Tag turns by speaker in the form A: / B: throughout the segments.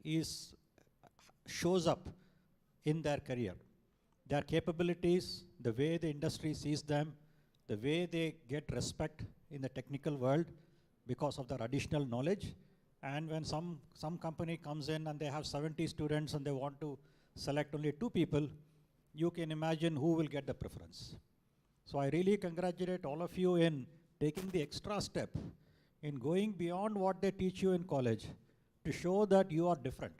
A: is shows up in their career. Their capabilities, the way the industry sees them, the way they get respect in the technical world because of their additional knowledge. And when some company comes in and they have 70 students and they want to select only 2 people, you can imagine who will get the preference. So I really congratulate all of you in taking the extra step in going beyond what they teach you in college to show that you are different,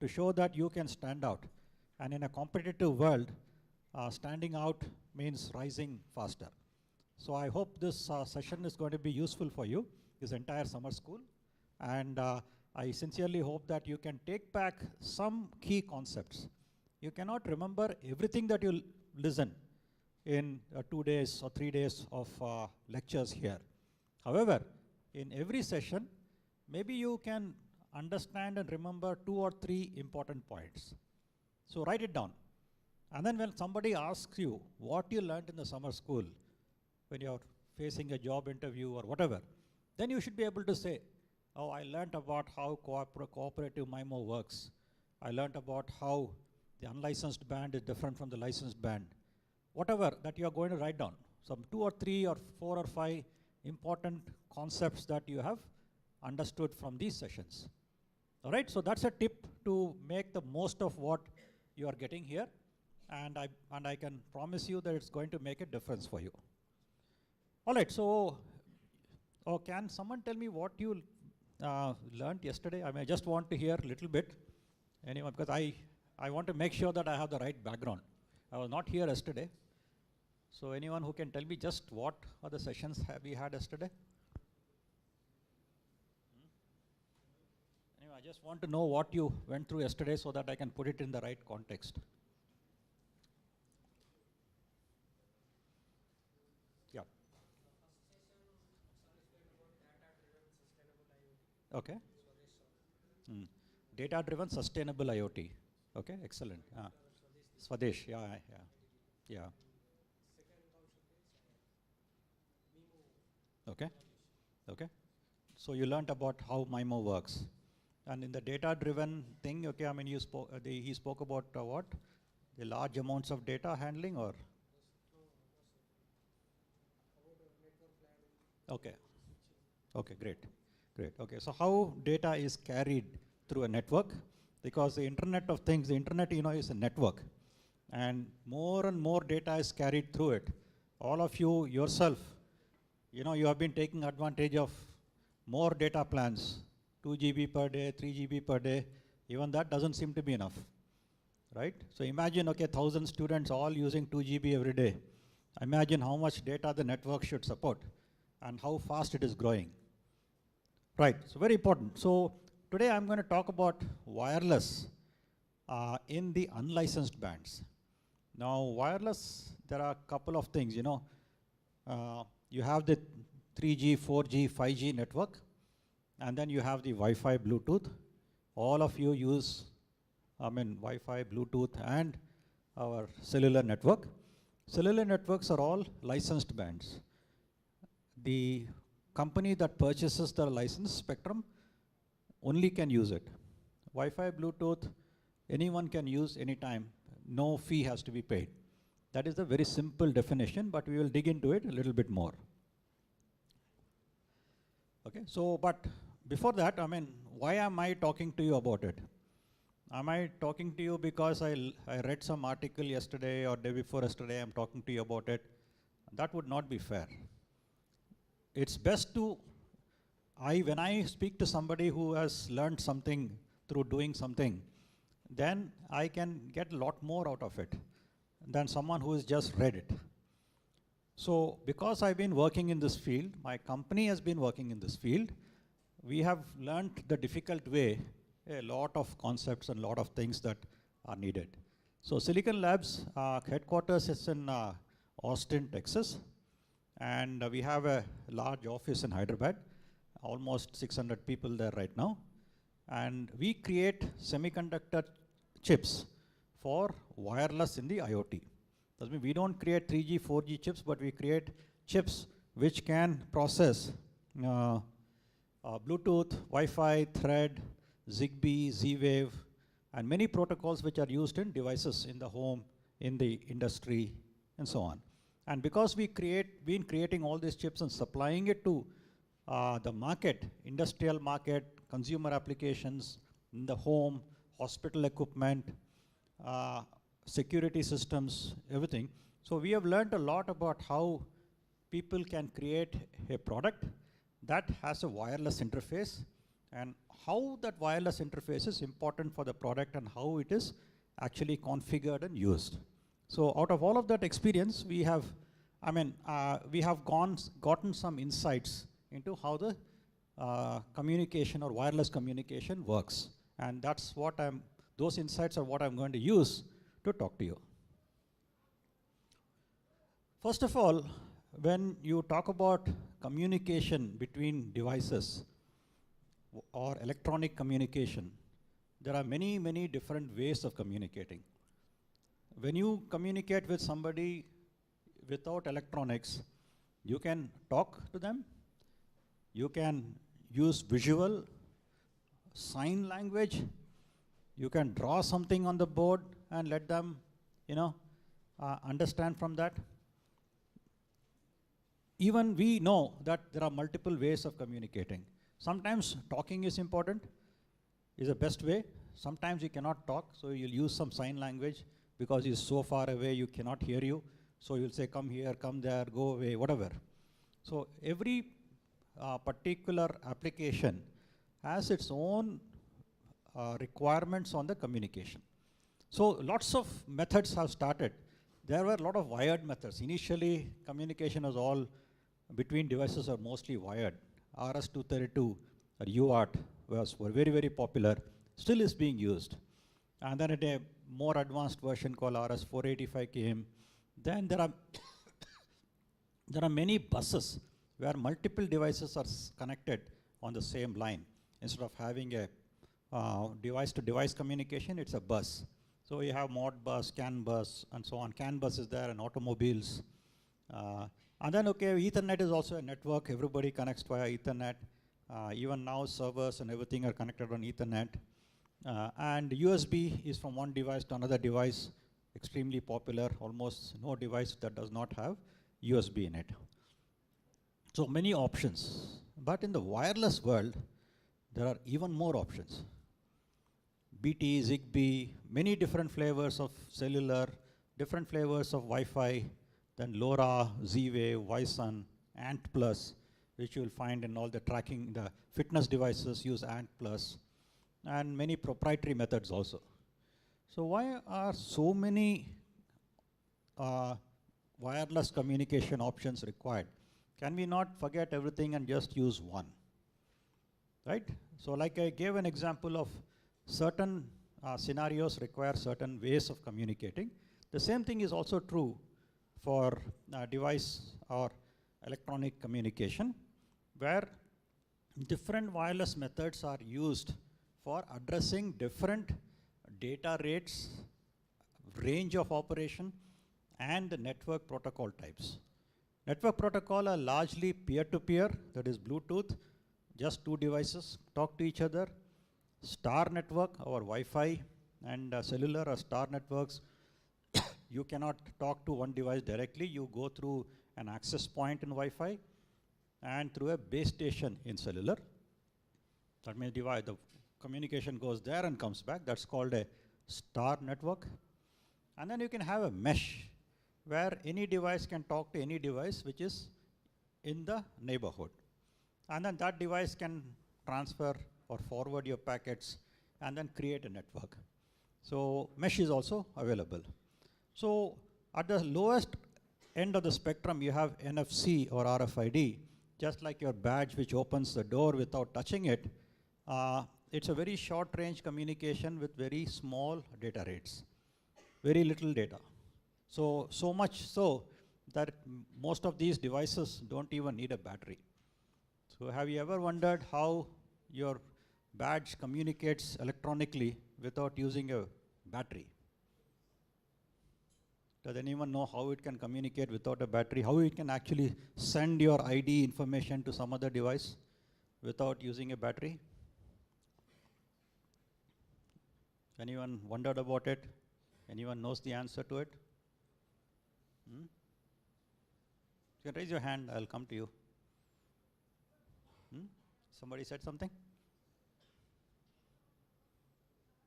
A: to show that you can stand out. And in a competitive world, standing out means rising faster. So I hope this session is going to be useful for you, this entire summer school. And I sincerely hope that you can take back some key concepts. You cannot remember everything that you listen in 2 days or 3 days of lectures here. However, in every session, maybe you can understand and remember 2 or 3 important points. So write it down. And then when somebody asks you what you learned in the summer school, when you're facing a job interview or whatever, then you should be able to say, oh, I learned about how cooperative MIMO works. I learned about how the unlicensed band is different from the licensed band. Whatever that you are going to write down. Some 2 or 3 or 4 or 5 important concepts that you have understood from these sessions. All right, so that's a tip to make the most of what you are getting here. And I can promise you that it's going to make a difference for you. All right, so can someone tell me what you learned yesterday? I mean, I just want to hear a little bit. Anyway, because I want to make sure that I have the right background. I was not here yesterday. So anyone who can tell me just what are the sessions have we had yesterday? Anyway, I just want to know what you went through yesterday so that I can put it in the right context. Yeah. Okay. Data-driven sustainable IoT. Okay, excellent. Swadesh, yeah. Okay. So you learned about how MIMO works. And in the data-driven thing, okay, I mean, he spoke about what? The large amounts of data handling or? Okay. Okay, great. Okay, so how data is carried through a network? Because the Internet of Things, the Internet, is a network. And more data is carried through it. All of you yourself, you have been taking advantage of more data plans, 2 GB per day, 3 GB per day. Even that doesn't seem to be enough, right? So imagine, okay, 1,000 students all using 2 GB every day. Imagine how much data the network should support and how fast it is growing. Right, so very important. So today I'm going to talk about wireless in the unlicensed bands. Now wireless, there are a couple of things, you have the 3G, 4G, 5G network, and then you have the Wi-Fi, Bluetooth. All of you use, Wi-Fi, Bluetooth, and our cellular network. Cellular networks are all licensed bands. The company that purchases the licensed spectrum only can use it. Wi-Fi, Bluetooth, anyone can use anytime. No fee has to be paid. That is a very simple definition, but we will dig into it a little bit more. Okay, so, but before that, why am I talking to you about it? Am I talking to you because I read some article yesterday or day before yesterday, I'm talking to you about it? That would not be fair. It's best to, when I speak to somebody who has learned something through doing something, then I can get a lot more out of it than someone who has just read it. So because I've been working in this field, my company has been working in this field, we have learned the difficult way a lot of concepts and a lot of things that are needed. So Silicon Labs headquarters is in Austin, Texas. And we have a large office in Hyderabad, almost 600 people there right now. And we create semiconductor chips for wireless in the IoT. That means we don't create 3G, 4G chips, but we create chips which can process Bluetooth, Wi-Fi, Thread, Zigbee, Z-Wave, and many protocols which are used in devices in the home, in the industry, and so on. And because been creating all these chips and supplying it to the market, industrial market, consumer applications, in the home, hospital equipment, security systems, everything. So we have learned a lot about how people can create a product that has a wireless interface and how that wireless interface is important for the product and how it is actually configured and used. So out of all of that experience, we have, gotten some insights into how the communication or wireless communication works. And that's what those insights are what I'm going to use to talk to you. First of all, when you talk about communication between devices or electronic communication, there are many, many different ways of communicating. When you communicate with somebody without electronics, you can talk to them, you can use visual, sign language, you can draw something on the board and let them, understand from that. Even we know that there are multiple ways of communicating. Sometimes talking is important, is the best way. Sometimes you cannot talk, so you'll use some sign language because he's so far away you cannot hear you. So you'll say, come here, come there, go away, whatever. So every particular application has its own requirements on the communication. So lots of methods have started. There were a lot of wired methods. Initially, communication was all between devices are mostly wired. RS-232 or UART were very, very popular, still is being used. And then a more advanced version called RS-485 came. Then there are many buses where multiple devices are connected on the same line. Instead of having a device-to-device communication, it's a bus. So you have Modbus, CAN bus, and so on. CAN bus is there in automobiles. And then, Ethernet is also a network. Everybody connects via Ethernet. Even now, servers and everything are connected on Ethernet. And USB is from one device to another device, extremely popular. Almost no device that does not have USB in it. So many options. But in the wireless world, there are even more options. BT, Zigbee, many different flavors of cellular, different flavors of Wi-Fi, then LoRa, Z-Wave, Wi-Sun, ANT+, which you will find in all the tracking, the fitness devices use ANT+, and many proprietary methods also. So why are so many wireless communication options required? Can we not forget everything and just use one? Right? So like I gave an example of certain scenarios require certain ways of communicating. The same thing is also true for device or electronic communication, where different wireless methods are used for addressing different data rates, range of operation, and the network protocol types. Network protocol are largely peer-to-peer, that is Bluetooth, just two devices talk to each other. Star network or Wi-Fi and cellular or star networks, you cannot talk to one device directly. You go through an access point in Wi-Fi and through a base station in cellular. That means the communication goes there and comes back. That's called a star network. And then you can have a mesh where any device can talk to any device which is in the neighborhood. And then that device can transfer or forward your packets and then create a network. So mesh is also available. So at the lowest end of the spectrum, you have NFC or RFID, just like your badge which opens the door without touching it. It's a very short range communication with very small data rates, very little data. So much so that most of these devices don't even need a battery. So have you ever wondered how your badge communicates electronically without using a battery? Does anyone know how it can communicate without a battery? How it can actually send your ID information to some other device without using a battery? Anyone wondered about it? Anyone knows the answer to it? Hmm? You can raise your hand, I'll come to you. Hmm? Somebody said something?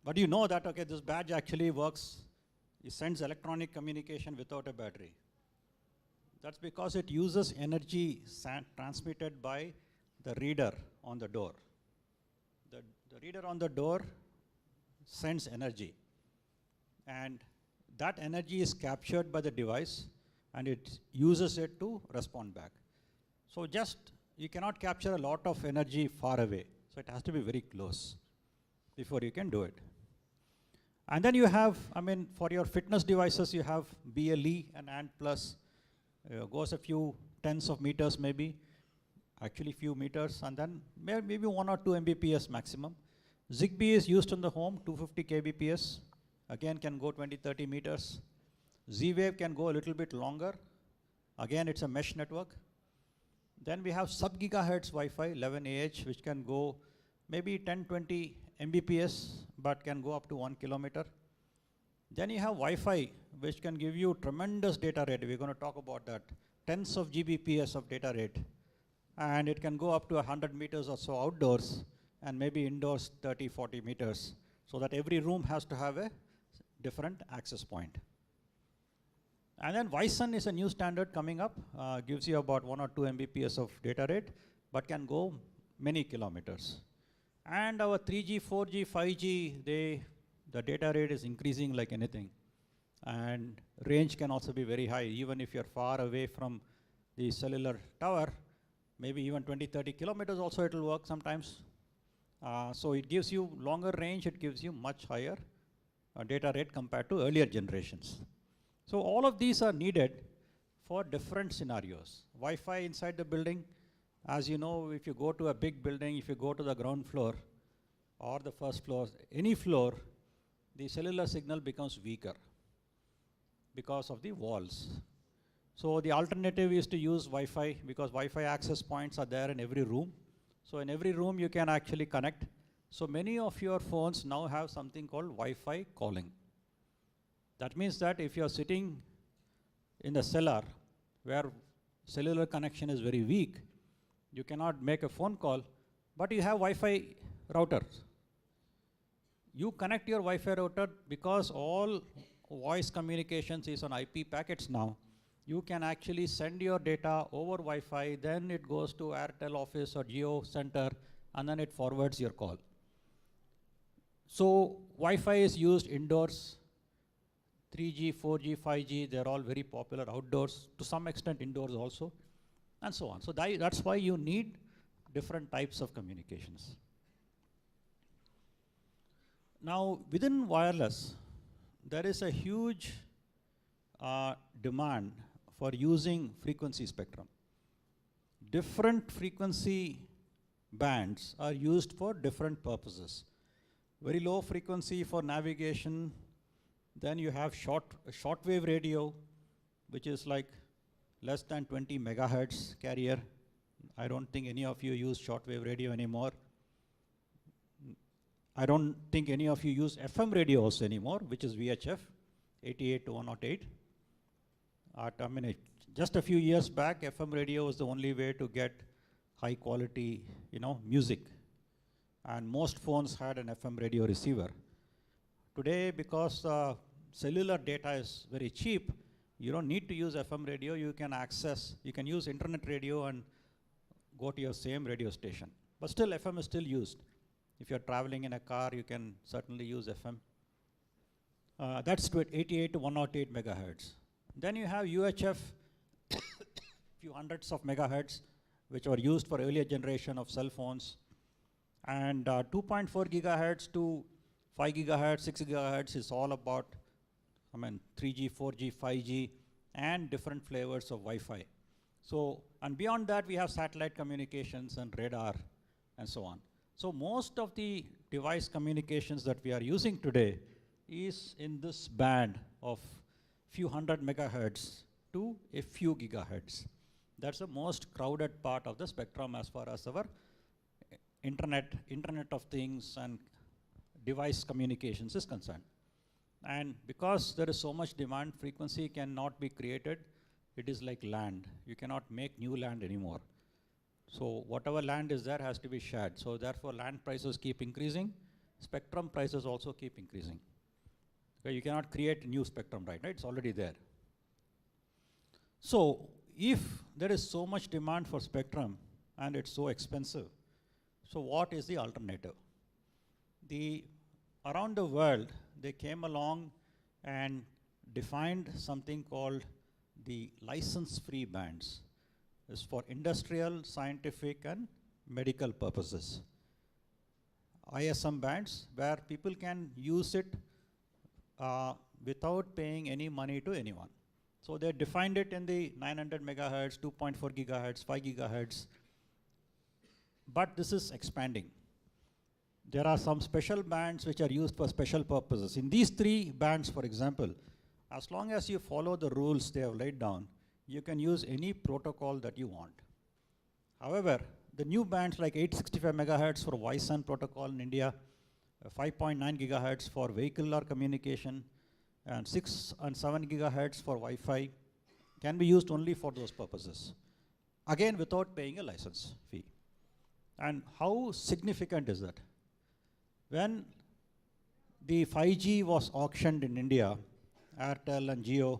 A: But you know that, okay, this badge actually works. It sends electronic communication without a battery. That's because it uses energy transmitted by the reader on the door. The reader on the door sends energy. And that energy is captured by the device and it uses it to respond back. So you cannot capture a lot of energy far away. So it has to be very close before you can do it. And then you have, for your fitness devices, you have BLE and ANT+. Goes a few tens of meters maybe, actually few meters, and then maybe 1 or 2 Mbps maximum. Zigbee is used in the home, 250 kbps. Again, can go 20-30 meters. Z-Wave can go a little bit longer. Again, it's a mesh network. Then we have sub-gigahertz Wi-Fi, 11AH, which can go maybe 10-20 Mbps, but can go up to 1 kilometer. Then you have Wi-Fi, which can give you tremendous data rate. We're going to talk about that. Tens of Gbps of data rate. And it can go up to 100 meters or so outdoors, and maybe indoors 30-40 meters, so that every room has to have a different access point. And then Wi-Sun is a new standard coming up, gives you about 1 or 2 Mbps of data rate, but can go many kilometers. And our 3G, 4G, 5G, the data rate is increasing like anything. And range can also be very high, even if you're far away from the cellular tower, maybe even 20-30 kilometers also it will work sometimes. So it gives you longer range, it gives you much higher data rate compared to earlier generations. So all of these are needed for different scenarios. Wi-Fi inside the building, as you know, if you go to a big building, if you go to the ground floor or the first floor, any floor, the cellular signal becomes weaker because of the walls. So the alternative is to use Wi-Fi, because Wi-Fi access points are there in every room. So in every room you can actually connect. So many of your phones now have something called Wi-Fi calling. That means that if you're sitting in the cellar where cellular connection is very weak, you cannot make a phone call, but you have Wi-Fi routers. You connect your Wi-Fi router, because all voice communications is on IP packets now. You can actually send your data over Wi-Fi, then it goes to Airtel office or Geo center, and then it forwards your call. So Wi-Fi is used indoors. 3G, 4G, 5G, they're all very popular outdoors, to some extent indoors also, and so on. So that's why you need different types of communications. Now, within wireless, there is a huge demand for using frequency spectrum. Different frequency bands are used for different purposes. Very low frequency for navigation. Then you have shortwave radio, which is like less than 20 megahertz carrier. I don't think any of you use shortwave radio anymore. I don't think any of you use FM radio also anymore, which is VHF, 88 to 108. Just a few years back, FM radio was the only way to get high quality, music. And most phones had an FM radio receiver. Today, because cellular data is very cheap, you don't need to use FM radio. You can use internet radio and go to your same radio station. But still, FM is still used. If you're traveling in a car, you can certainly use FM. That's 88 to 108 megahertz. Then you have UHF, few hundreds of megahertz, which were used for earlier generation of cell phones. And 2.4 gigahertz to 5 gigahertz, 6 gigahertz is all about 3G, 4G, 5G, and different flavors of Wi-Fi. So, and beyond that, we have satellite communications and radar and so on. So most of the device communications that we are using today is in this band of few hundred megahertz to a few gigahertz. That's the most crowded part of the spectrum as far as our Internet of Things and device communications is concerned. And because there is so much demand, frequency cannot be created. It is like land. You cannot make new land anymore. So whatever land is there has to be shared. So therefore land prices keep increasing. Spectrum prices also keep increasing. Okay, you cannot create new spectrum, right? It's already there. So if there is so much demand for spectrum and it's so expensive, so what is the alternative? Around the world, they came along and defined something called the license-free bands. It's for industrial, scientific, and medical purposes. ISM bands, where people can use it without paying any money to anyone. So they defined it in the 900 megahertz, 2.4 gigahertz, 5 gigahertz. But this is expanding. There are some special bands which are used for special purposes. In these three bands, for example, as long as you follow the rules they have laid down, you can use any protocol that you want. However, the new bands like 865 megahertz for voice and protocol in India, 5.9 gigahertz for vehicular communication, and 6 and 7 gigahertz for Wi-Fi can be used only for those purposes. Again, without paying a license fee. And how significant is that? When the 5G was auctioned in India, Airtel and Jio,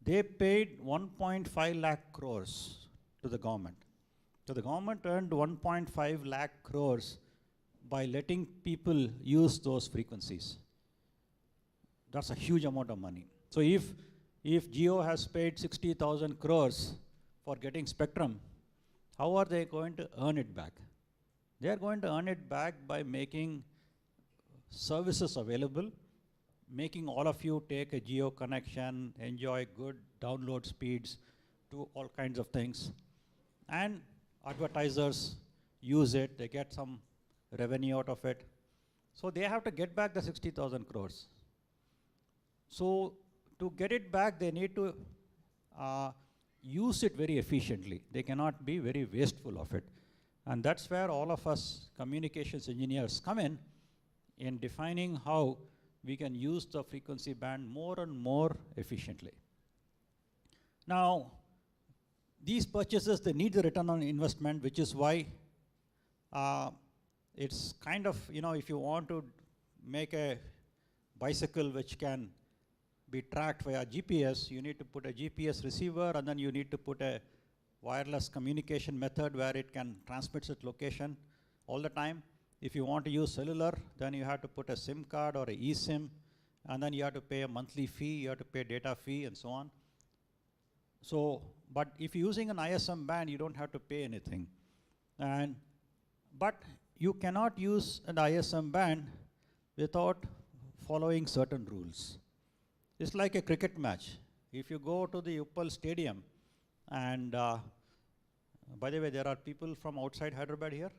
A: they paid 1.5 lakh crores to the government. So the government earned 1.5 lakh crores by letting people use those frequencies. That's a huge amount of money. So if Jio has paid 60,000 crores for getting spectrum, how are they going to earn it back? They are going to earn it back by making services available, making all of you take a Jio connection, enjoy good download speeds, do all kinds of things. And advertisers use it, they get some revenue out of it. So they have to get back the 60,000 crores. So to get it back, they need to use it very efficiently. They cannot be very wasteful of it. And that's where all of us communications engineers come in defining how we can use the frequency band more and more efficiently. Now, these purchases, they need the return on investment, which is why it's kind of, if you want to make a bicycle which can be tracked via GPS, you need to put a GPS receiver, and then you need to put a wireless communication method where it can transmit its location all the time. If you want to use cellular, then you have to put a SIM card or a eSIM, and then you have to pay a monthly fee, you have to pay data fee, and so on. So, but if you're using an ISM band, you don't have to pay anything. But you cannot use an ISM band without following certain rules. It's like a cricket match. If you go to the Uppal Stadium, and by the way, there are people from outside Hyderabad here?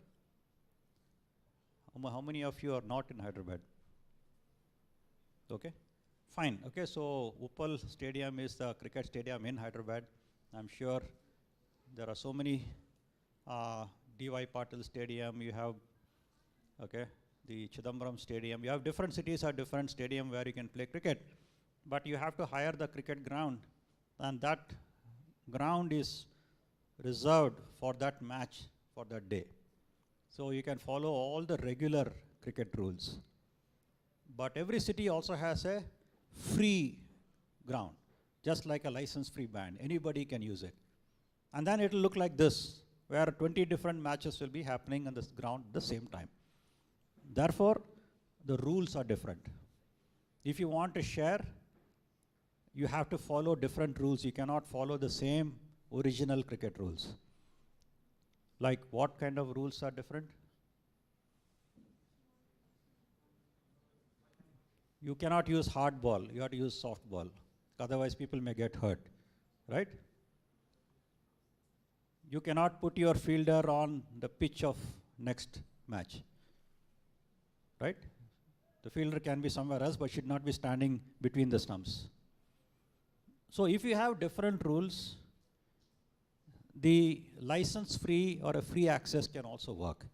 A: How many of you are not in Hyderabad? Okay, fine. Okay, so Uppal Stadium is the cricket stadium in Hyderabad. I'm sure there are so many D.Y. Patil Stadium, you have, okay, the Chidambaram Stadium. You have different cities have different stadium where you can play cricket. But you have to hire the cricket ground, and that ground is reserved for that match for that day. So you can follow all the regular cricket rules. But every city also has a free ground, just like a license-free band. Anybody can use it. And then it will look like this, where 20 different matches will be happening on this ground at the same time. Therefore, the rules are different. If you want to share, you have to follow different rules. You cannot follow the same original cricket rules. Like what kind of rules are different? You cannot use hard ball, you have to use soft ball. Otherwise people may get hurt, right? You cannot put your fielder on the pitch of next match, right? The fielder can be somewhere else, but should not be standing between the stumps. So if you have different rules, the license-free or a free access can also work.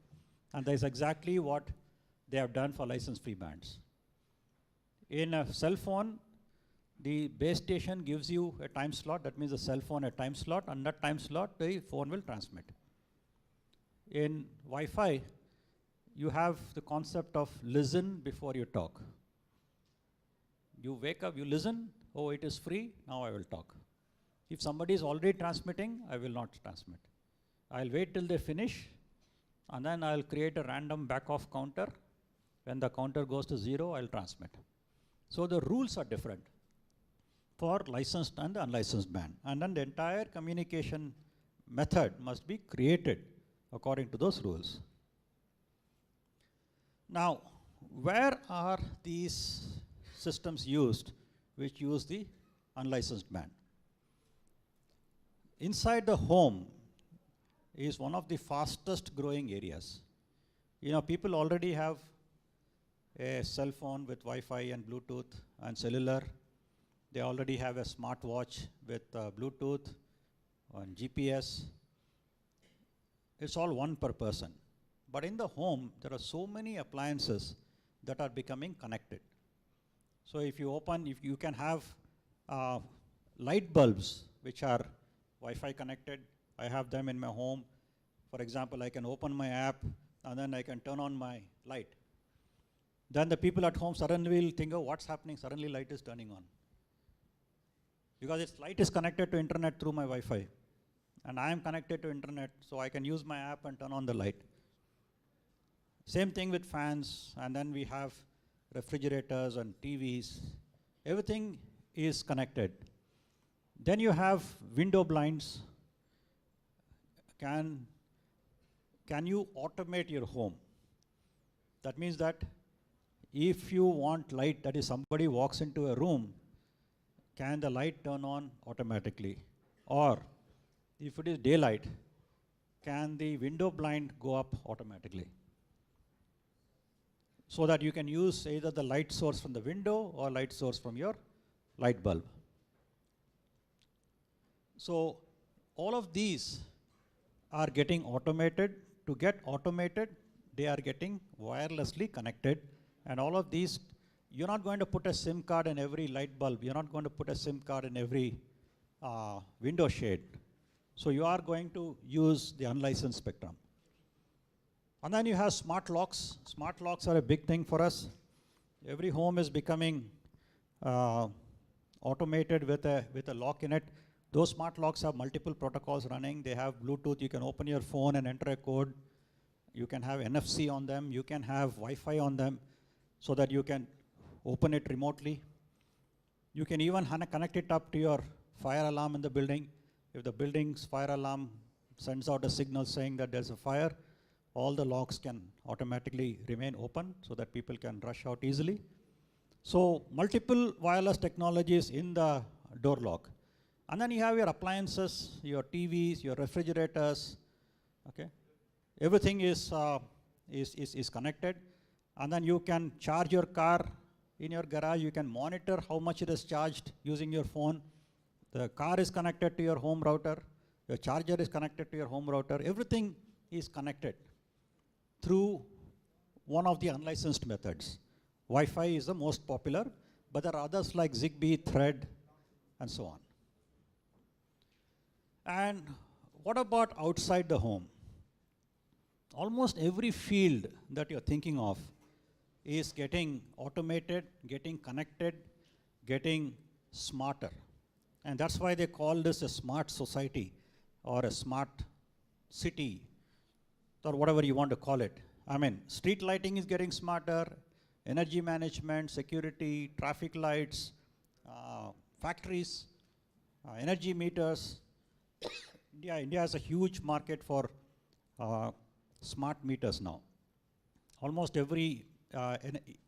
A: And that's exactly what they have done for license-free bands. In a cell phone, the base station gives you a time slot. That means the cell phone a time slot, and that time slot the phone will transmit. In Wi-Fi, you have the concept of listen before you talk. You wake up, you listen, oh, it is free, now I will talk. If somebody is already transmitting, I will not transmit. I'll wait till they finish, and then I'll create a random back-off counter. When the counter goes to 0, I'll transmit. So the rules are different for licensed and unlicensed band. And then the entire communication method must be created according to those rules. Now, where are these systems used which use the unlicensed band? Inside the home is one of the fastest growing areas. You know, people already have a cell phone with Wi-Fi and Bluetooth and cellular. They already have a smartwatch with Bluetooth and GPS. It's all one per person. But in the home, there are so many appliances that are becoming connected. So if you can have light bulbs which are Wi-Fi connected. I have them in my home. For example, I can open my app and then I can turn on my light. Then the people at home suddenly will think, oh, what's happening? Suddenly light is turning on. Because its light is connected to internet through my Wi-Fi. And I am connected to internet, so I can use my app and turn on the light. Same thing with fans, and then we have refrigerators and TVs. Everything is connected. Then you have window blinds. Can you automate your home? That means that if you want light, that is somebody walks into a room, can the light turn on automatically? Or if it is daylight, can the window blind go up automatically? So that you can use either the light source from the window or light source from your light bulb. So all of these are getting automated. To get automated, they are getting wirelessly connected. And all of these, you're not going to put a SIM card in every light bulb. You're not going to put a SIM card in every window shade. So you are going to use the unlicensed spectrum. And then you have smart locks. Smart locks are a big thing for us. Every home is becoming automated with a lock in it. Those smart locks have multiple protocols running. They have Bluetooth. You can open your phone and enter a code. You can have NFC on them. You can have Wi-Fi on them so that you can open it remotely. You can even connect it up to your fire alarm in the building. If the building's fire alarm sends out a signal saying that there's a fire, all the locks can automatically remain open so that people can rush out easily. So multiple wireless technologies in the door lock. And then you have your appliances, your TVs, your refrigerators, okay? Everything is connected. And then you can charge your car in your garage. You can monitor how much it is charged using your phone. The car is connected to your home router. Your charger is connected to your home router. Everything is connected through one of the unlicensed methods. Wi-Fi is the most popular, but there are others like Zigbee, Thread, and so on. And what about outside the home? Almost every field that you're thinking of is getting automated, getting connected, getting smarter. And that's why they call this a smart society or a smart city or whatever you want to call it. I mean, street lighting is getting smarter, energy management, security, traffic lights, factories, energy meters. India has a huge market for smart meters now. Almost every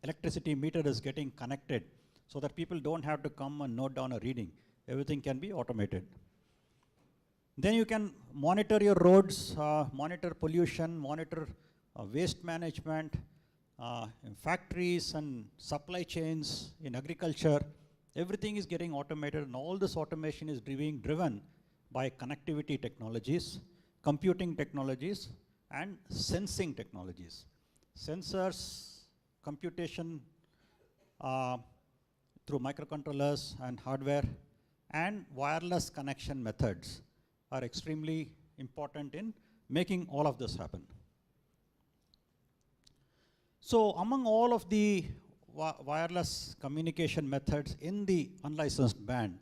A: electricity meter is getting connected so that people don't have to come and note down a reading. Everything can be automated. Then you can monitor your roads, monitor pollution, monitor waste management, in factories and supply chains, in agriculture. Everything is getting automated, and all this automation is being driven by connectivity technologies, computing technologies, and sensing technologies. Sensors computation through microcontrollers and hardware and wireless connection methods are extremely important in making all of this happen. So among all of the wireless communication methods in the unlicensed band,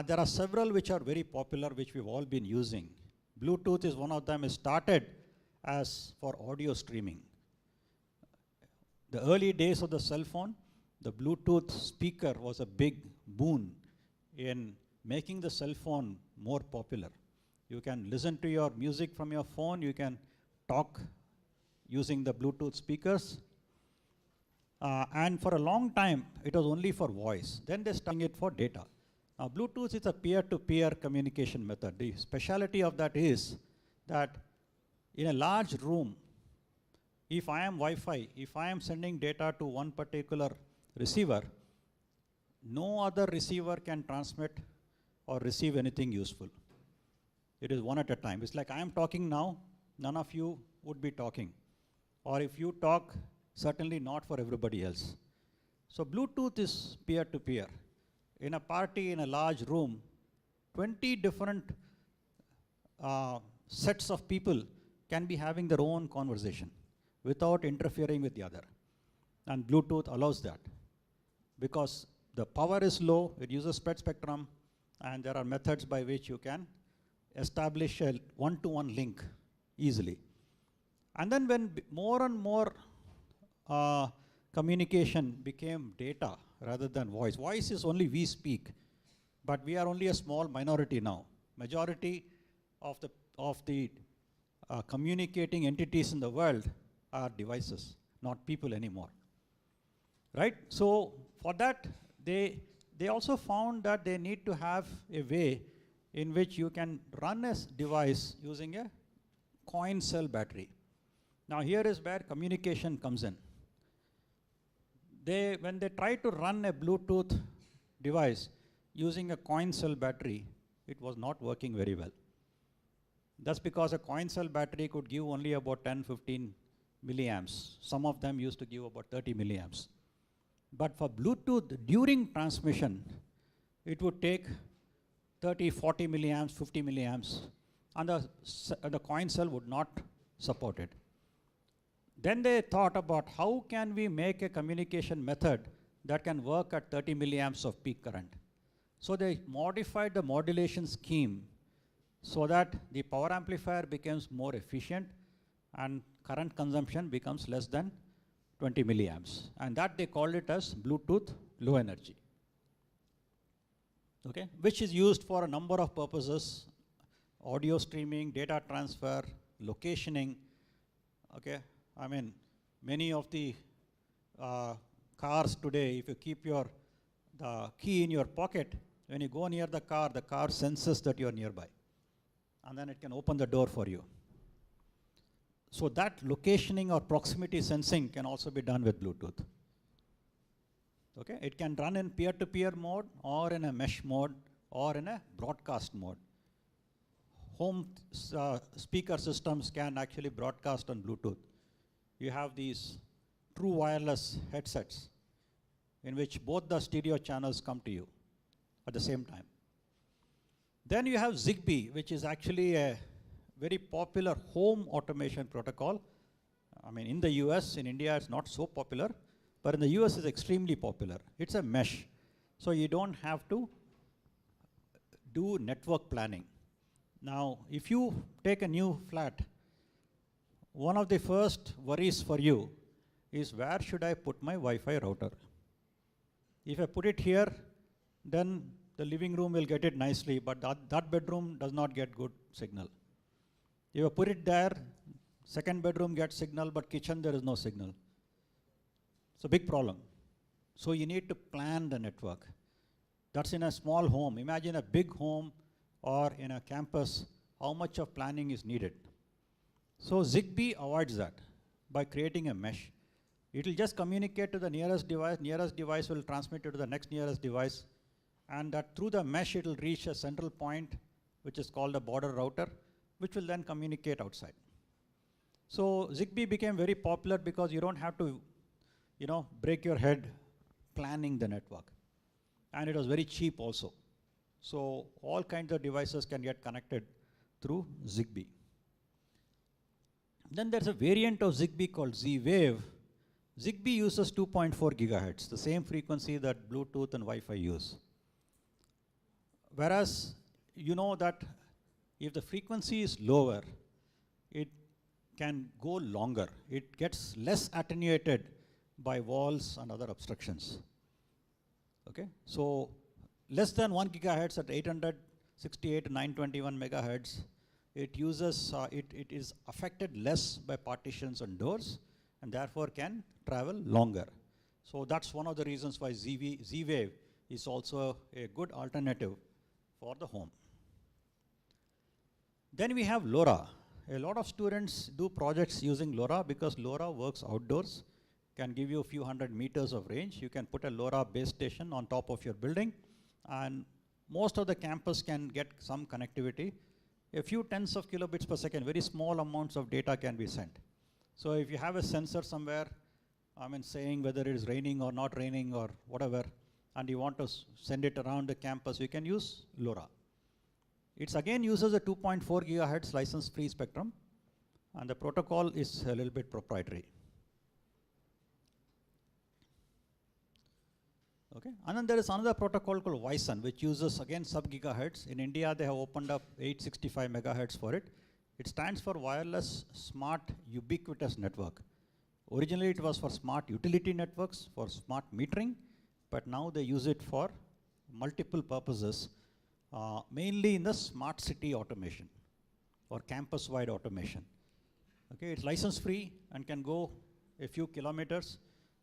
A: there are several which are very popular, which we've all been using. Bluetooth is one of them. It started as for audio streaming. The early days of the cell phone, the Bluetooth speaker was a big boon in making the cell phone more popular. You can listen to your music from your phone, you can talk using the Bluetooth speakers. And for a long time, it was only for voice. Then they started it for data. Now, Bluetooth is a peer-to-peer communication method. The speciality of that is that in a large room, if I am Wi-Fi, if I am sending data to one particular receiver, no other receiver can transmit or receive anything useful. It is one at a time. It's like I am talking now, none of you would be talking. Or if you talk, certainly not for everybody else. So Bluetooth is peer-to-peer. In a party, in a large room, 20 different sets of people can be having their own conversation without interfering with the other. And Bluetooth allows that because the power is low, it uses spread spectrum, and there are methods by which you can establish a one-to-one link easily. And then when more and more communication became data rather than voice. Voice is only we speak, but we are only a small minority now. Majority of the communicating entities in the world are devices, not people anymore. Right? So for that, they also found that they need to have a way in which you can run a device using a coin cell battery. Now here is where communication comes in. When they tried to run a Bluetooth device using a coin cell battery, it was not working very well. That's because a coin cell battery could give only about 10-15 milliamps. Some of them used to give about 30 milliamps. But for Bluetooth, during transmission, it would take 30, 40 milliamps, 50 milliamps, and the coin cell would not support it. Then they thought about how can we make a communication method that can work at 30 milliamps of peak current. So they modified the modulation scheme so that the power amplifier becomes more efficient and current consumption becomes less than 20 milliamps. And that they called it as Bluetooth low energy. Okay, which is used for a number of purposes: audio streaming, data transfer, locationing. Okay, I mean, many of the cars today, if you keep the key in your pocket, when you go near the car senses that you are nearby, and then it can open the door for you. So that locationing or proximity sensing can also be done with Bluetooth. Okay, it can run in peer-to-peer mode, or in a mesh mode, or in a broadcast mode. Home speaker systems can actually broadcast on Bluetooth. You have these true wireless headsets in which both the stereo channels come to you at the same time. Then you have Zigbee, which is actually a very popular home automation protocol. I mean, in the US, in India, it's not so popular, but in the US, it's extremely popular. It's a mesh, so you don't have to do network planning. Now, if you take a new flat, one of the first worries for you is, where should I put my Wi-Fi router? If I put it here, then the living room will get it nicely, but that bedroom does not get good signal. If I put it there, second bedroom gets signal, but kitchen there is no signal. It's a big problem. So you need to plan the network. That's in a small home. Imagine a big home or in a campus, how much of planning is needed. So Zigbee avoids that by creating a mesh. It will just communicate to the nearest device will transmit it to the next nearest device, and that through the mesh it will reach a central point, which is called a border router, which will then communicate outside. So Zigbee became very popular because you don't have to break your head planning the network. And it was very cheap also. So all kinds of devices can get connected through ZigBee. Then there's a variant of ZigBee called Z-Wave. ZigBee uses 2.4 gigahertz, the same frequency that Bluetooth and Wi-Fi use. Whereas you know that if the frequency is lower, it can go longer. It gets less attenuated by walls and other obstructions. Okay, so less than 1 gigahertz at 868 to 921 megahertz, it uses, it is affected less by partitions and doors, and therefore can travel longer. So that's one of the reasons why Z-Wave is also a good alternative for the home. Then we have LoRa. A lot of students do projects using LoRa because LoRa works outdoors, can give you a few hundred meters of range. You can put a LoRa base station on top of your building, and most of the campus can get some connectivity. A few tens of kilobits per second, very small amounts of data can be sent. So if you have a sensor somewhere, saying whether it is raining or not raining or whatever, and you want to send it around the campus, you can use LoRa. It again uses a 2.4 gigahertz license-free spectrum, and the protocol is a little bit proprietary. Okay, and then there is another protocol called Wi-Sun, which uses again sub-gigahertz. In India, they have opened up 865 megahertz for it. It stands for Wireless Smart Ubiquitous Network. Originally, it was for smart utility networks, for smart metering, but now they use it for multiple purposes, mainly in the smart city automation or campus-wide automation. Okay, it's license-free and can go a few kilometers,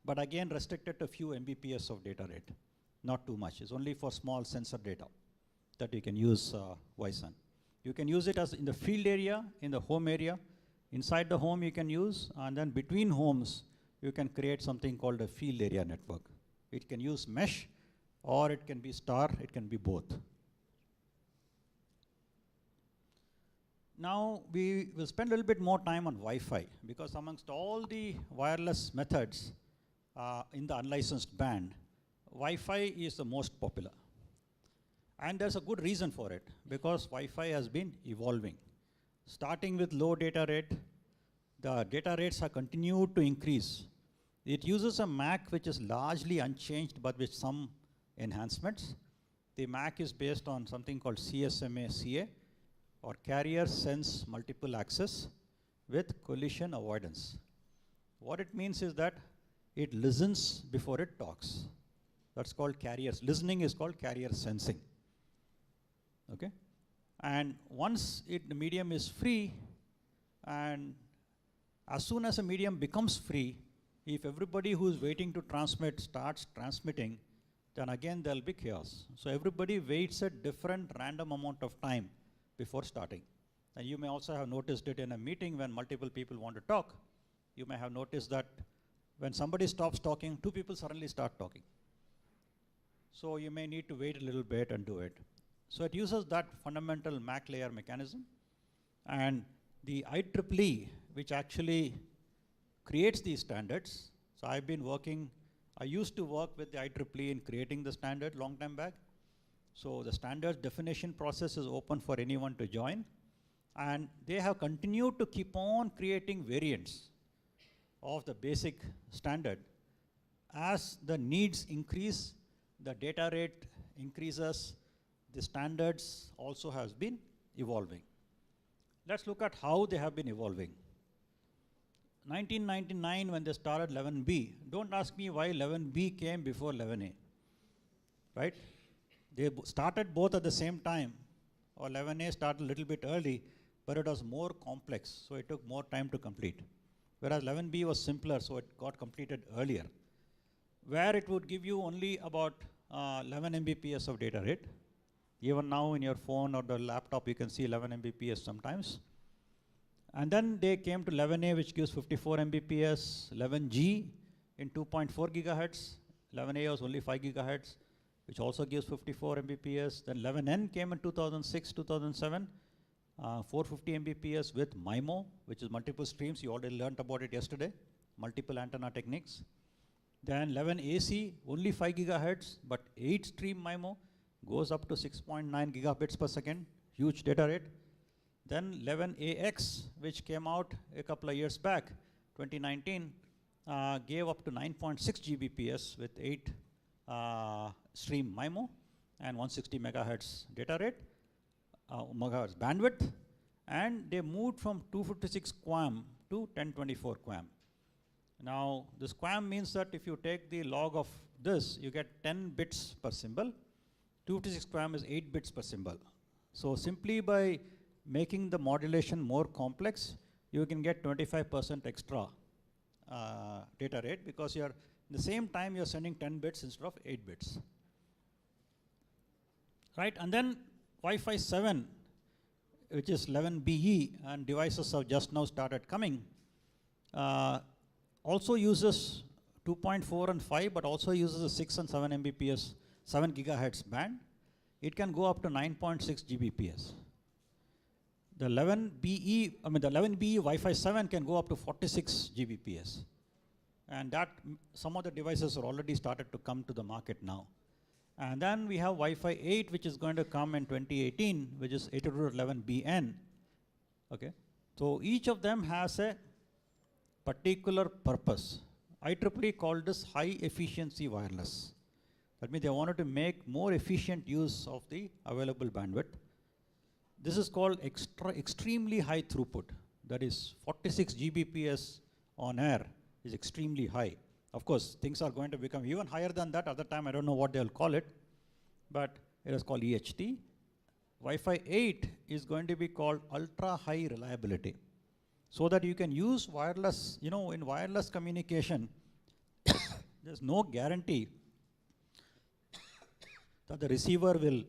A: but again restricted to a few Mbps of data rate, not too much. It's only for small sensor data that you can use Wi-Sun. You can use it as in the field area, in the home area. Inside the home you can use, and then between homes you can create something called a field area network. It can use mesh, or it can be star, it can be both. Now we will spend a little bit more time on Wi-Fi, because amongst all the wireless methods in the unlicensed band, Wi-Fi is the most popular. And there's a good reason for it, because Wi-Fi has been evolving. Starting with low data rate, the data rates have continued to increase. It uses a MAC which is largely unchanged, but with some enhancements. The MAC is based on something called CSMA-CA, or Carrier Sense Multiple Access with Collision Avoidance. What it means is that it listens before it talks. That's called carriers. Listening is called carrier sensing. Okay? And once the medium is free, and as soon as a medium becomes free, if everybody who is waiting to transmit starts transmitting, then again there'll be chaos. So everybody waits a different random amount of time before starting. And you may also have noticed it in a meeting when multiple people want to talk. You may have noticed that when somebody stops talking, two people suddenly start talking. So you may need to wait a little bit and do it. So it uses that fundamental MAC layer mechanism. And the IEEE, which actually creates these standards. So I used to work with the IEEE in creating the standard long time back. So the standards definition process is open for anyone to join. And they have continued to keep on creating variants of the basic standard. As the needs increase, the data rate increases, the standards also has been evolving. Let's look at how they have been evolving. 1999, when they started 11B, don't ask me why 11B came before 11A, right? They started both at the same time, or 11A started a little bit early, but it was more complex, so it took more time to complete. Whereas 11B was simpler, so it got completed earlier, where it would give you only about 11 Mbps of data rate. Even now in your phone or the laptop, you can see 11 Mbps sometimes. And then they came to 11A, which gives 54 Mbps, 11G in 2.4 gigahertz, 11A was only 5 gigahertz, which also gives 54 Mbps. Then 11N came in 2006, 2007, 450 Mbps with MIMO, which is multiple streams. You already learned about it yesterday, multiple antenna techniques. Then 11 AC, only 5 gigahertz, but 8 stream MIMO goes up to 6.9 gigabits per second, huge data rate. Then 11 AX, which came out a couple of years back, 2019, gave up to 9.6 Gbps with 8 stream MIMO and 160 megahertz data rate, megahertz bandwidth, and they moved from 256 QAM to 1024 QAM. Now, this QAM means that if you take the log of this, you get 10 bits per symbol. 256 QAM is 8 bits per symbol. So simply by making the modulation more complex, you can get 25% extra data rate, because you're the same time you're sending 10 bits instead of 8 bits. Right, and then Wi-Fi 7, which is 11BE, and devices have just now started coming, also uses 2.4 and 5, but also uses a 6 and 7 Mbps, 7 gigahertz band. It can go up to 9.6 Gbps. The 11BE, the 11BE Wi-Fi 7 can go up to 46 Gbps. And that, some of the devices are already started to come to the market now. And then we have Wi-Fi 8, which is going to come in 2018, which is 802.11bn. Okay, so each of them has a particular purpose. IEEE called this high efficiency wireless. That means they wanted to make more efficient use of the available bandwidth. This is called extremely high throughput. That is 46 Gbps on air is extremely high. Of course, things are going to become even higher than that. At the time, I don't know what they'll call it, but it is called EHT. Wi-Fi 8 is going to be called ultra high reliability, so that you can use wireless. You know, in wireless communication, there's no guarantee that the receiver will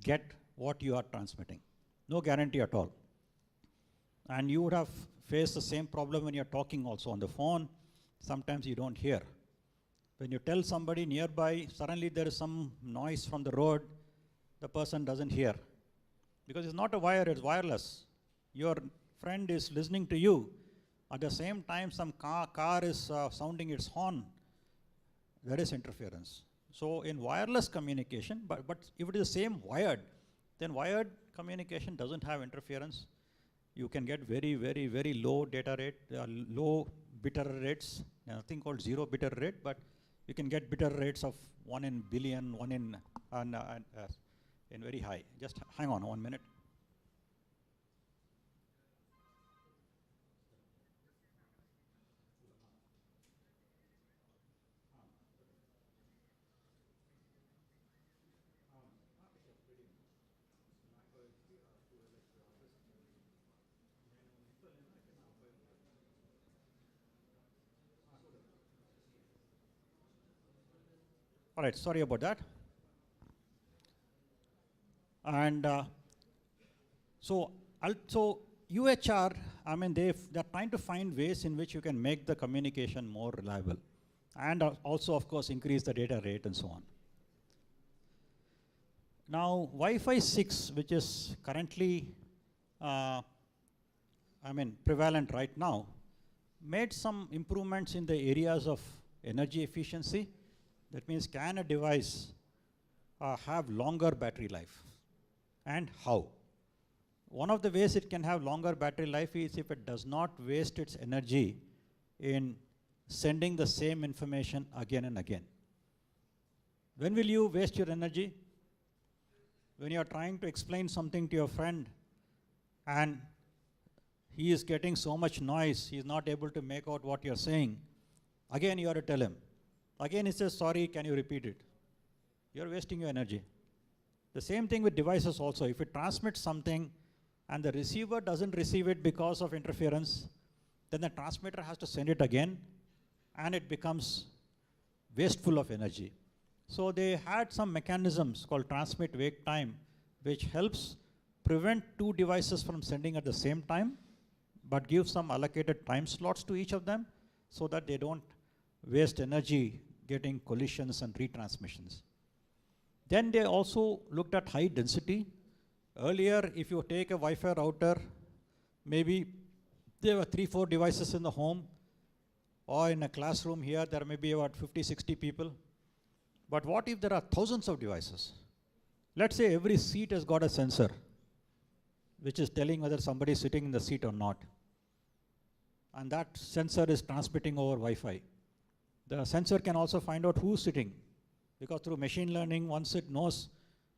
A: get what you are transmitting. No guarantee at all. And you would have faced the same problem when you're talking also on the phone. Sometimes you don't hear. When you tell somebody nearby, suddenly there is some noise from the road, the person doesn't hear. Because it's not a wire, it's wireless. Your friend is listening to you. At the same time, some car is sounding its horn. There is interference. So in wireless communication, but if it is the same wired, then wired communication doesn't have interference. You can get very, very, very low data rate, low bit error rates, nothing called zero bit error rate, but you can get bit error rates of 1 in billion, 1 in very high. Just hang on 1 minute. All right, sorry about that. And so UHR, I mean, they're trying to find ways in which you can make the communication more reliable, and also, of course, increase the data rate and so on. Now, Wi-Fi 6, which is currently, prevalent right now, made some improvements in the areas of energy efficiency. That means, can a device have longer battery life, and how? One of the ways it can have longer battery life is if it does not waste its energy in sending the same information again and again. When will you waste your energy? When you are trying to explain something to your friend and he is getting so much noise, he is not able to make out what you are saying. Again, you have to tell him. Again, he says, sorry, can you repeat it? You are wasting your energy. The same thing with devices also. If it transmits something and the receiver doesn't receive it because of interference, then the transmitter has to send it again, and it becomes wasteful of energy. So they had some mechanisms called transmit wait time, which helps prevent two devices from sending at the same time, but gives some allocated time slots to each of them so that they don't waste energy getting collisions and retransmissions. Then they also looked at high density. Earlier, if you take a Wi-Fi router, maybe there were 3-4 devices in the home. or in a classroom here, there may be about 50, 60 people. But what if there are thousands of devices? Let's say every seat has got a sensor, which is telling whether somebody is sitting in the seat or not. And that sensor is transmitting over Wi-Fi. The sensor can also find out who's sitting, because through machine learning, once it knows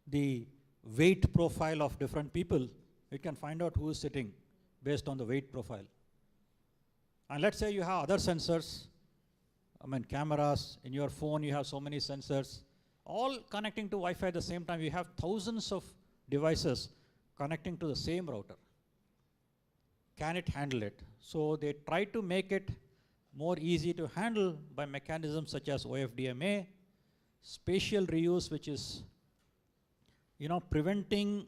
A: the weight profile of different people, it can find out who is sitting based on the weight profile. And let's say you have other sensors, cameras, in your phone you have so many sensors, all connecting to Wi-Fi at the same time. You have thousands of devices connecting to the same router. Can it handle it? So they try to make it more easy to handle by mechanisms such as OFDMA, spatial reuse, which is preventing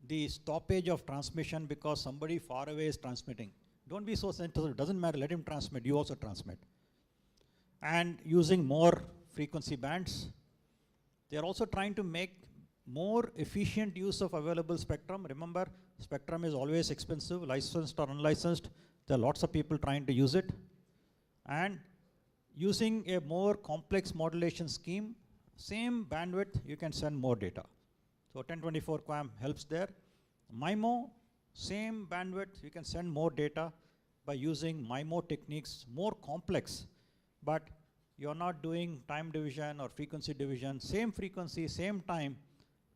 A: the stoppage of transmission because somebody far away is transmitting. Don't be so sensitive, it doesn't matter, let him transmit, you also transmit. And using more frequency bands. They are also trying to make more efficient use of available spectrum. Remember, spectrum is always expensive, licensed or unlicensed. There are lots of people trying to use it. And using a more complex modulation scheme, same bandwidth, you can send more data. So 1024 QAM helps there. MIMO, same bandwidth, you can send more data by using MIMO techniques, more complex, but you're not doing time division or frequency division, same frequency, same time,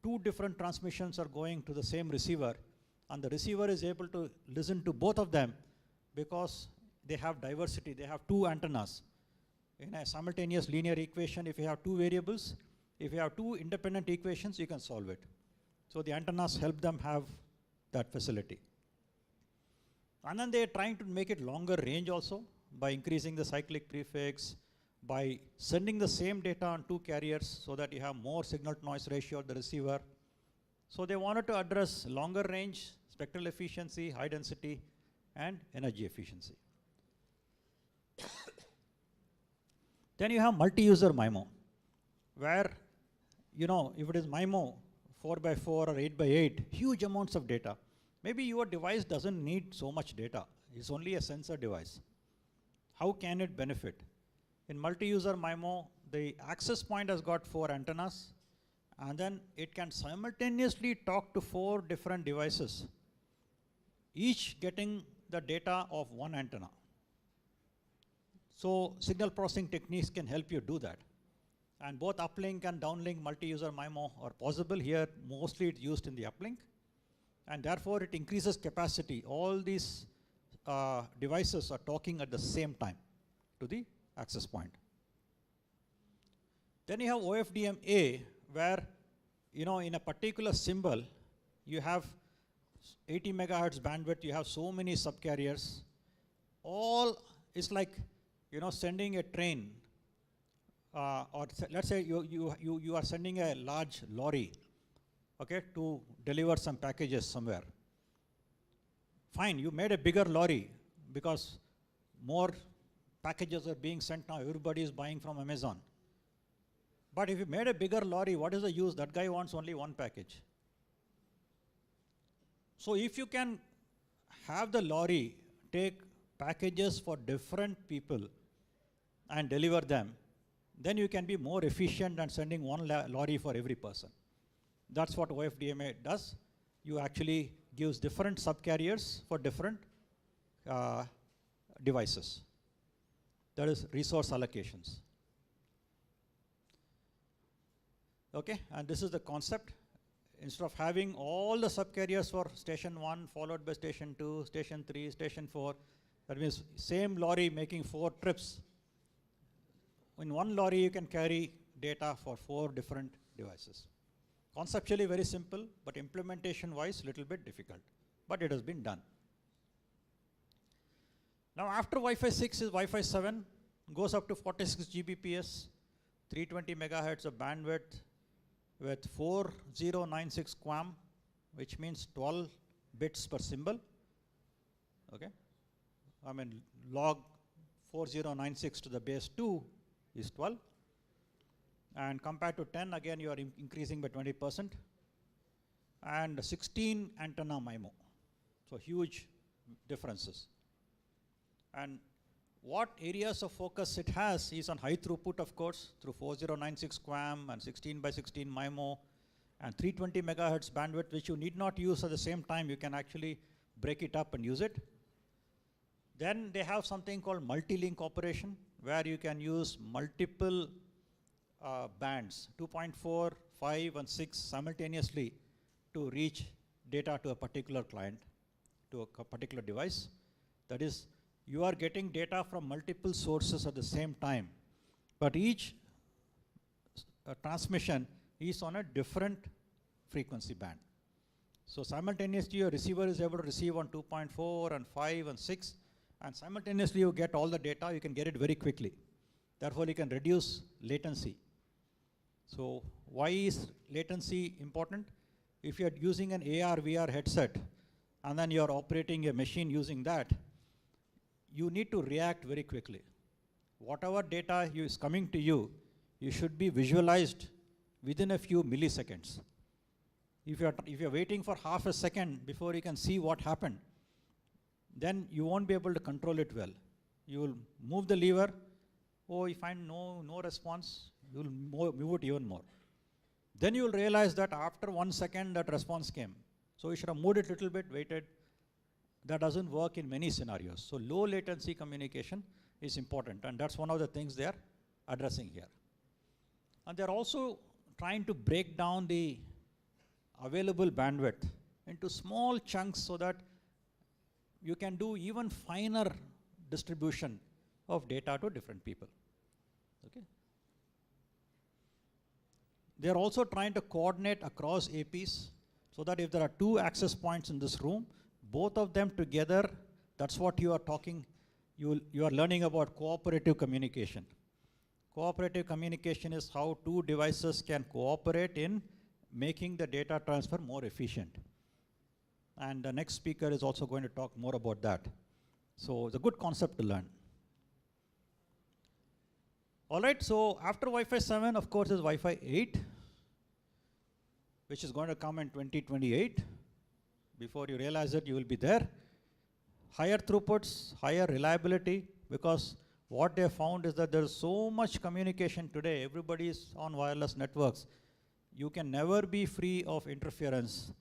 A: two different transmissions are going to the same receiver, and the receiver is able to listen to both of them because they have diversity, they have two antennas. In a simultaneous linear equation, if you have two variables, if you have two independent equations, you can solve it. So the antennas help them have that facility. And then they're trying to make it longer range also by increasing the cyclic prefix, by sending the same data on two carriers so that you have more signal to noise ratio of the receiver. So they wanted to address longer range, spectral efficiency, high density, and energy efficiency. Then you have multi-user MIMO, where, if it is MIMO 4x4 or 8x8, huge amounts of data. Maybe your device doesn't need so much data. It's only a sensor device. How can it benefit? In multi-user MIMO, the access point has got 4 antennas, and then it can simultaneously talk to 4 different devices, each getting the data of one antenna. So signal processing techniques can help you do that. And both uplink and downlink multi-user MIMO are possible. Here, mostly it's used in the uplink. And therefore, it increases capacity. All these devices are talking at the same time to the access point. Then you have OFDM-A, where, in a particular symbol, you have 80 megahertz bandwidth, you have so many subcarriers. All is like, sending a train, or let's say you are sending a large lorry, okay, to deliver some packages somewhere. Fine, you made a bigger lorry because more packages are being sent now, everybody is buying from Amazon. But if you made a bigger lorry, what is the use? That guy wants only one package. So if you can have the lorry take packages for different people and deliver them, then you can be more efficient than sending one lorry for every person. That's what OFDMA does. You actually gives different subcarriers for different devices. That is resource allocations. Okay, and this is the concept. Instead of having all the subcarriers for station 1, followed by station 2, station 3, station 4, that means same lorry making 4 trips. In one lorry, you can carry data for 4 different devices. Conceptually very simple, but implementation-wise little bit difficult. But it has been done. Now after Wi-Fi 6 is Wi-Fi 7, goes up to 46 Gbps, 320 megahertz of bandwidth with 4096 QAM, which means 12 bits per symbol. Okay, log 4096 to the base 2 is 12. And compared to 10, again, you are increasing by 20%. And 16 antenna MIMO. So huge differences. And What areas of focus it has is on high throughput, of course, through 4096 QAM and 16 by 16 MIMO and 320 megahertz bandwidth, which you need not use at the same time. You can actually break it up and use it. Then they have something called multi-link operation, where you can use multiple bands, 2.4, 5, and 6 simultaneously to reach data to a particular client, to a particular device. That is, you are getting data from multiple sources at the same time, but each transmission is on a different frequency band. So simultaneously your receiver is able to receive on 2.4 and 5 and 6, and simultaneously you get all the data. You can get it very quickly. Therefore you can reduce latency. So why is latency important? If you are using an AR, VR headset, and then you are operating a machine using that, you need to react very quickly. Whatever data is coming to you, you should be visualized within a few milliseconds. If you're waiting for half a second before you can see what happened, then you won't be able to control it well. You will move the lever. Oh, you find no response, you will move it even more. Then you will realize that after 1 second that response came. So you should have moved it a little bit, waited. That doesn't work in many scenarios. So low latency communication is important, and that's one of the things they are addressing here. And they're also trying to break down the available bandwidth into small chunks so that you can do even finer distribution of data to different people. Okay. They're also trying to coordinate across APs so that if there are 2 access points in this room, both of them together, that's what you are talking, you are learning about cooperative communication. Cooperative communication is how 2 devices can cooperate in making the data transfer more efficient. And the next speaker is also going to talk more about that. So it's a good concept to learn. All right, so after Wi-Fi 7, of course, is Wi-Fi 8, which is going to come in 2028. Before you realize it, you will be there. Higher throughputs, higher reliability, because what they found is that there's so much communication today. Everybody is on wireless networks. You can never be free of interference.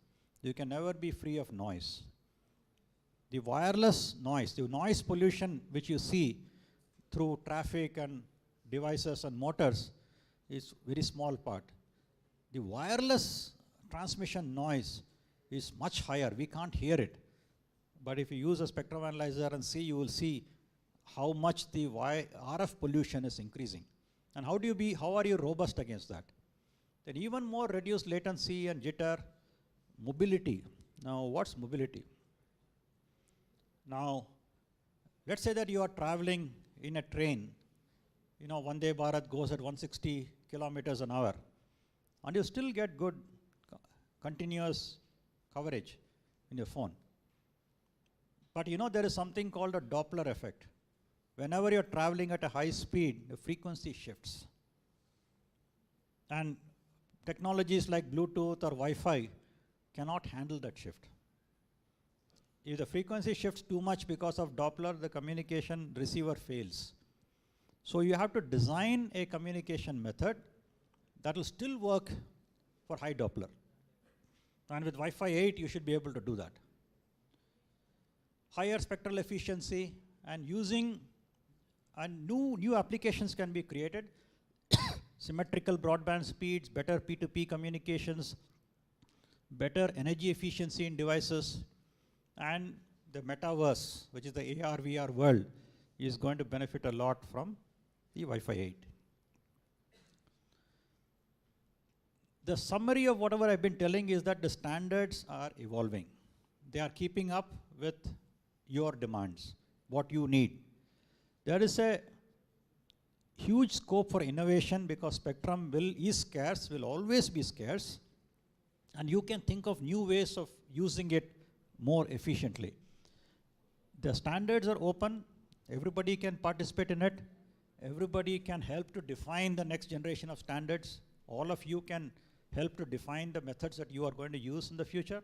A: You can never be free of noise. The wireless noise, the noise pollution which you see through traffic and devices and motors is very small part. The wireless transmission noise is much higher. We can't hear it. But if you use a spectrum analyzer and see, you will see how much the RF pollution is increasing. And how are you robust against that? Then even more reduced latency and jitter, mobility. Now what's mobility? Now, let's say that you are traveling in a train. You know, Vande Bharat goes at 160 kilometers an hour, and you still get good continuous coverage in your phone. But you know, there is something called a Doppler effect. Whenever you're traveling at a high speed, the frequency shifts. And technologies like Bluetooth or Wi-Fi cannot handle that shift. If the frequency shifts too much because of Doppler, the communication receiver fails. So you have to design a communication method that will still work for high Doppler. And with Wi-Fi 8, you should be able to do that. Higher spectral efficiency and using new applications can be created. Symmetrical broadband speeds, better P2P communications, better energy efficiency in devices, and the metaverse, which is the AR, VR world, is going to benefit a lot from the Wi-Fi 8. The summary of whatever I've been telling is that the standards are evolving. They are keeping up with your demands, what you need. There is a huge scope for innovation because spectrum is scarce, will always be scarce, and you can think of new ways of using it more efficiently. The standards are open, everybody can participate in it, everybody can help to define the next generation of standards. All of you can help to define the methods that you are going to use in the future.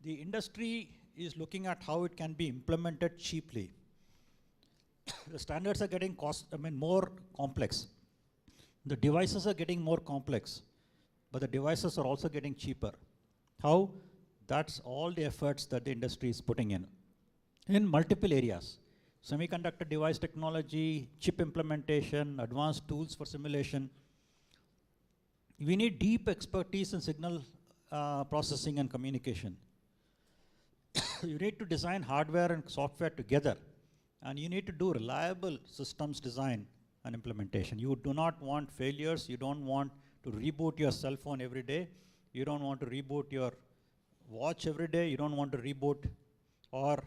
A: The industry is looking at how it can be implemented cheaply. the standards are getting more complex. The devices are getting more complex, but the devices are also getting cheaper. How? That's all the efforts that the industry is putting in multiple areas. Semiconductor device technology, chip implementation, advanced tools for simulation. We need deep expertise in signal processing and communication. You need to design hardware and software together, and you need to do reliable systems design and implementation. You do not want failures. You don't want to reboot your cell phone every day. You don't want to reboot your watch every day. You don't want to reboot or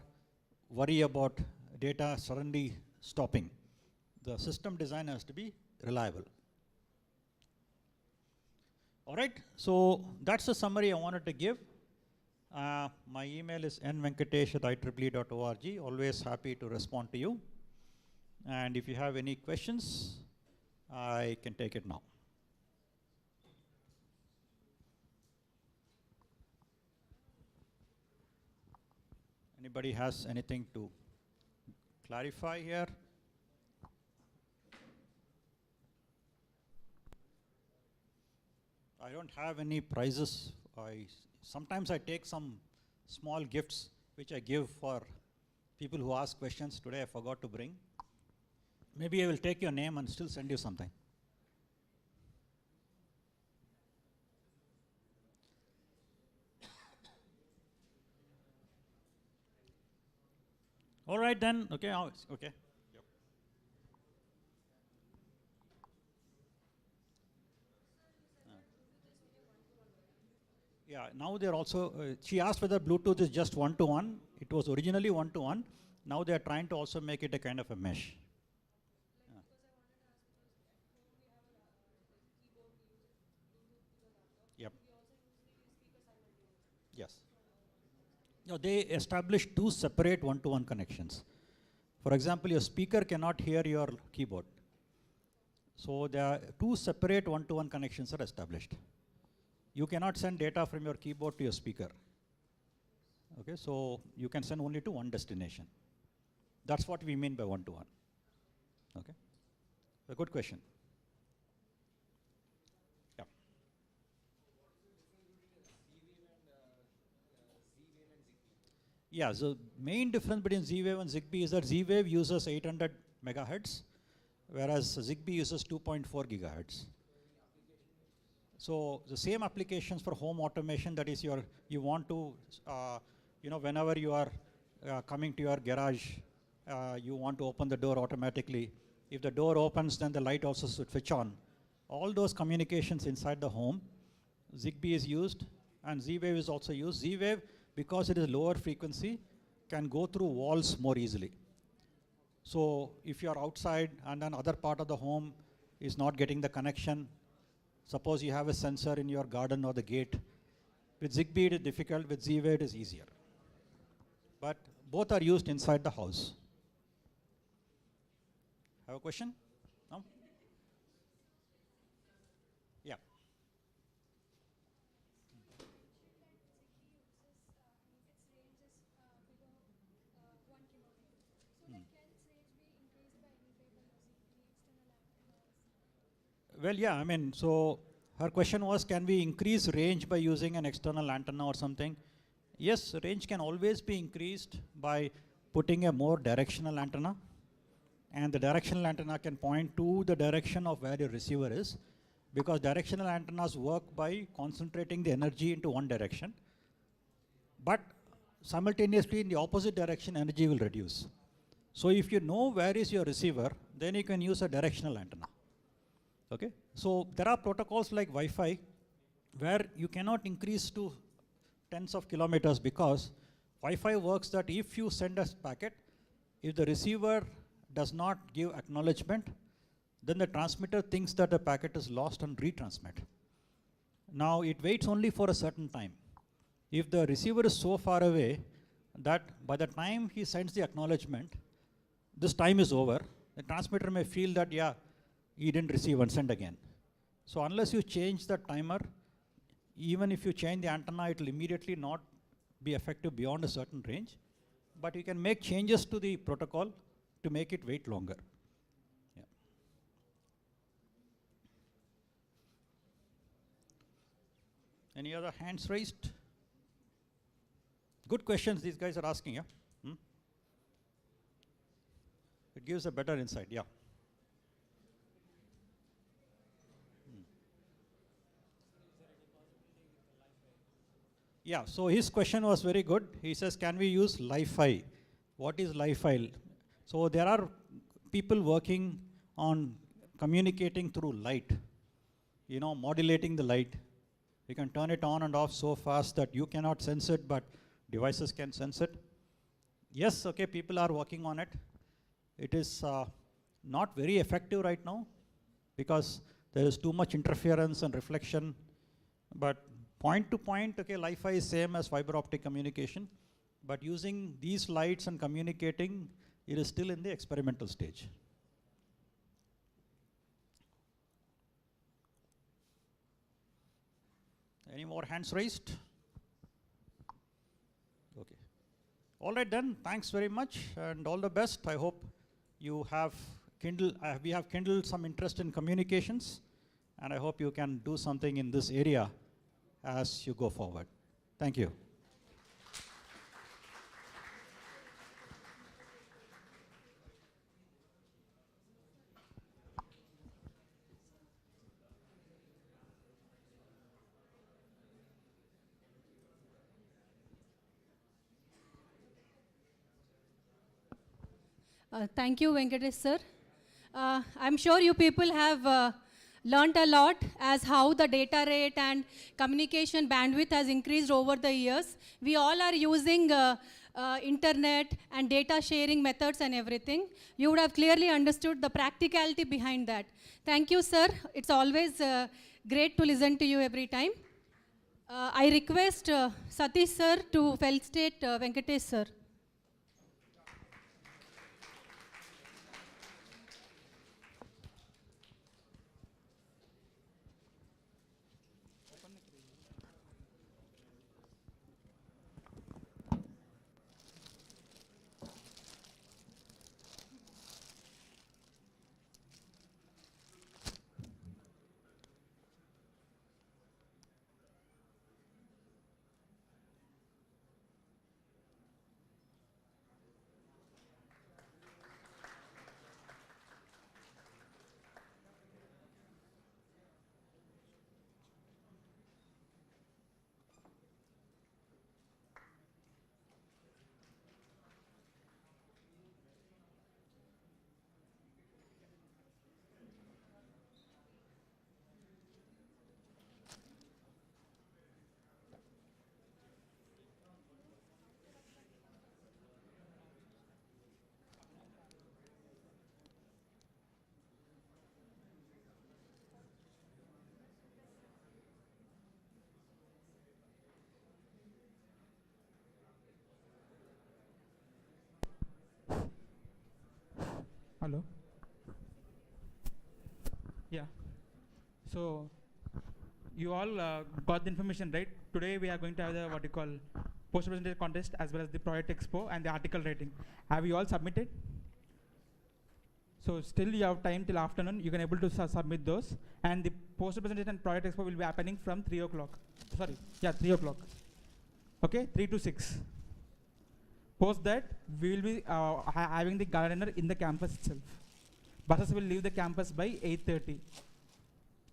A: worry about data suddenly stopping. The system design has to be reliable. All right, so that's the summary I wanted to give. My email is nvenkatesh@ieee.org. Always happy to respond to you. And if you have any questions, I can take it now. Anybody has anything to clarify here? I don't have any prizes. Sometimes I take some small gifts which I give for people who ask questions. Today I forgot to bring. Maybe I will take your name and still send you something. All right then. Okay. Okay. Yep. Yeah. Now they're also. She asked whether Bluetooth is just one-to-one. It was originally one-to-one. Now they are trying to also make it a kind of a mesh. Yep. Yes. No, they established two separate one-to-one connections. For example, your speaker cannot hear your keyboard. So there are two separate one-to-one connections are established. You cannot send data from your keyboard to your speaker. Okay, so you can send only to one destination. That's what we mean by one-to-one. Okay, a good question. Yeah. Yeah, so main difference between Z-Wave and ZigBee is that Z-Wave uses 800 megahertz, whereas ZigBee uses 2.4 gigahertz. So the same applications for home automation, that is you want to, whenever you are coming to your garage, you want to open the door automatically. If the door opens, then the light also should switch on. All those communications inside the home, ZigBee is used, and Z-Wave is also used. Z-Wave, because it is lower frequency, can go through walls more easily. So if you are outside and then other part of the home is not getting the connection, suppose you have a sensor in your garden or the gate, with ZigBee it is difficult, with Z-Wave it is easier. But both are used inside the house. Have a question? No? Yeah. Well, yeah, I mean, so her question was, can we increase range by using an external antenna or something? Yes, range can always be increased by putting a more directional antenna. And the directional antenna can point to the direction of where your receiver is, because directional antennas work by concentrating the energy into one direction. But simultaneously, in the opposite direction, energy will reduce. So if you know where is your receiver, then you can use a directional antenna. Okay, so there are protocols like Wi-Fi where you cannot increase to tens of kilometers, because Wi-Fi works that if you send a packet, if the receiver does not give acknowledgement, then the transmitter thinks that the packet is lost and retransmit. Now it waits only for a certain time. If the receiver is so far away that by the time he sends the acknowledgement, this time is over, the transmitter may feel that, yeah, he didn't receive and send again. So unless you change the timer, even if you change the antenna, it will immediately not be effective beyond a certain range. But you can make changes to the protocol to make it wait longer. Yeah. Any other hands raised? Good questions these guys are asking, yeah? It gives a better insight, yeah. Yeah, so his question was very good. He says, can we use Li-Fi? What is Li-Fi? So there are people working on communicating through light, you know, modulating the light. You can turn it on and off so fast that you cannot sense it, but devices can sense it. Yes, okay, people are working on it. It is not very effective right now because there is too much interference and reflection, but point to point, okay, Li-Fi is same as fiber optic communication, but using these lights and communicating, it is still in the experimental stage. Any more hands raised? Okay. All right then, thanks very much and all the best. I hope you have we have kindled some interest in communications, and I hope you can do something in this area as you go forward. Thank you.
B: Thank you, Venkatesh sir. I'm sure you people have learned a lot as how the data rate and communication bandwidth has increased over the years. We all are using internet and data sharing methods and everything. You would have clearly understood the practicality behind that. Thank you, sir. It's always great to listen to you every time. I request Satish sir to felicitate Venkatesh sir.
C: Hello. Yeah. So you all got the information, right? Today we are going to have the what you call poster presentation contest as well as the project expo and the article writing. Have you all submitted? So still you have time till afternoon. You can able to submit those. And the poster presentation and project expo will be happening from 3 o'clock. Sorry, yeah, 3 o'clock. Okay, 3 to 6. Post that, we will be having the gardener in the campus itself. Buses will leave the campus by 8:30.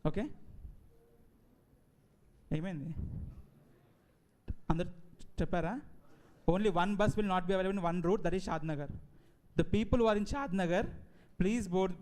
C: Okay? Amen. Under Chepara, only one bus will not be available in one route, that is Shadnagar. The people who are in Shadnagar, please board